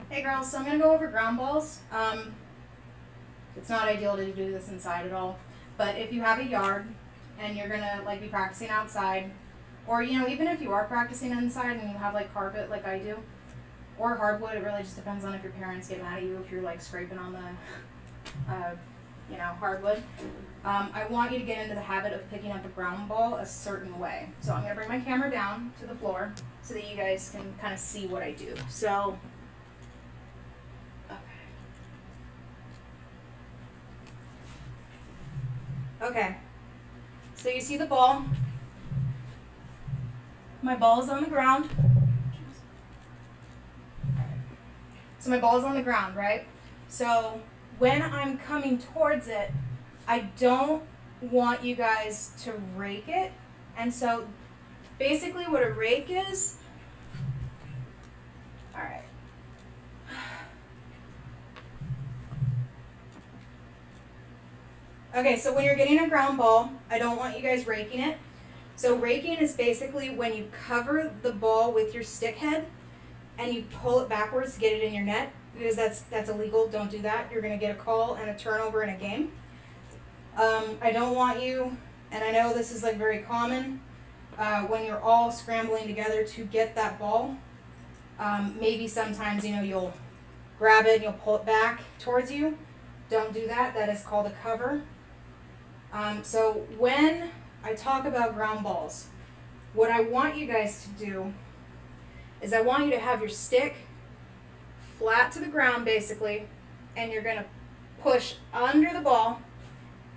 Hey girls, so I'm gonna go over ground balls. It's not ideal to do this inside at all, but if you have a yard and you're gonna like be practicing outside, or even if you are practicing inside and you have like carpet like I do, or hardwood, it really just depends on if your parents get mad at you if you're like scraping on the, hardwood. I want you to get into the habit of picking up a ground ball a certain way. So I'm gonna bring my camera down to the floor so that you guys can kind of see what I do. So. Okay, so you see the ball. My ball is on the ground. So my ball is on the ground, right? So when I'm coming towards it, I don't want you guys to rake it. And so basically what a rake is, all right. Okay, so when you're getting a ground ball, I don't want you guys raking it. So raking is basically when you cover the ball with your stick head and you pull it backwards to get it in your net, because that's illegal. Don't do that. You're going to get a call and a turnover in a game. I don't want you, and I know this is like very common, when you're all scrambling together to get that ball, maybe sometimes you'll grab it and you'll pull it back towards you. Don't do that. That is called a cover. So when I talk about ground balls, what I want you guys to do is I want you to have your stick flat to the ground basically, and you're going to push under the ball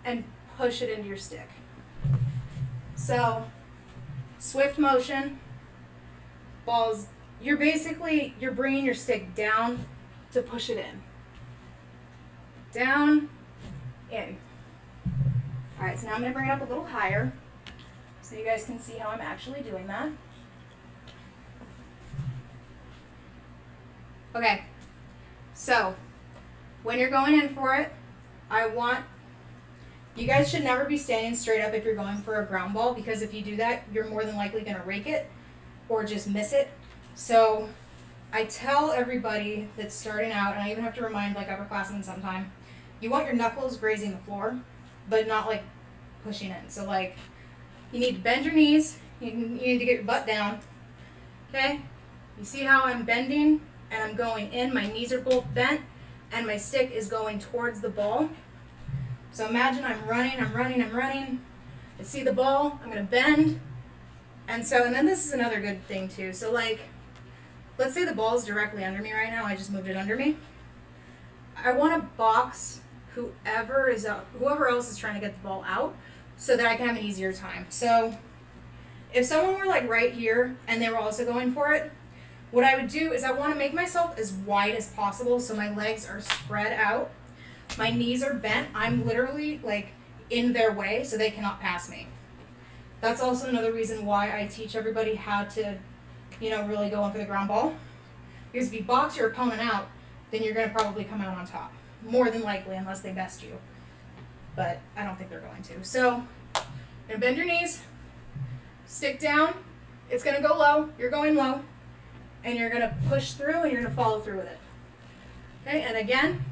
and push it into your stick. So swift motion, balls, you're bringing your stick down to push it in. Down, in. All right, so now I'm going to bring it up a little higher so you guys can see how I'm actually doing that. Okay, so when you're going in for it, you guys should never be standing straight up if you're going for a ground ball, because if you do that, you're more than likely going to rake it or just miss it. So I tell everybody that's starting out, and I even have to remind like upperclassmen sometime, you want your knuckles grazing the floor, but not like pushing in. So like you need to bend your knees, you need to get your butt down, okay? You see how I'm bending and I'm going in, my knees are both bent, and my stick is going towards the ball. So imagine I'm running. I see the ball, I'm gonna bend, and then this is another good thing too. So like, let's say the ball is directly under me right now, I just moved it under me. I wanna box whoever else is trying to get the ball out so that I can have an easier time. So if someone were like right here and they were also going for it, what I would do is I want to make myself as wide as possible so my legs are spread out. My knees are bent. I'm literally like in their way so they cannot pass me. That's also another reason why I teach everybody how to, really go in for the ground ball. Because if you box your opponent out, then you're going to probably come out on top. More than likely, unless they best you. But I don't think they're going to. So, you're going to bend your knees, stick down, it's going to go low, you're going low, and you're going to push through and you're going to follow through with it. Okay, and again,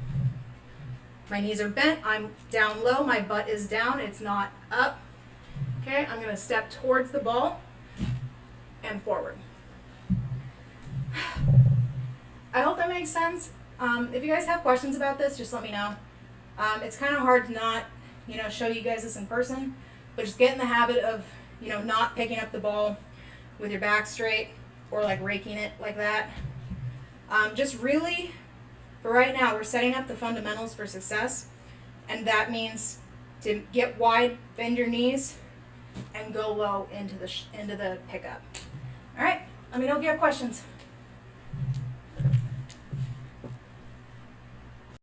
my knees are bent, I'm down low, my butt is down, it's not up. Okay, I'm going to step towards the ball and forward. I hope that makes sense. If you guys have questions about this, just let me know. It's kind of hard to not, show you guys this in person, but just get in the habit of, not picking up the ball with your back straight or like raking it like that. Just really, for right now, we're setting up the fundamentals for success, and that means to get wide, bend your knees, and go low into the pickup. All right, let me know if you have questions.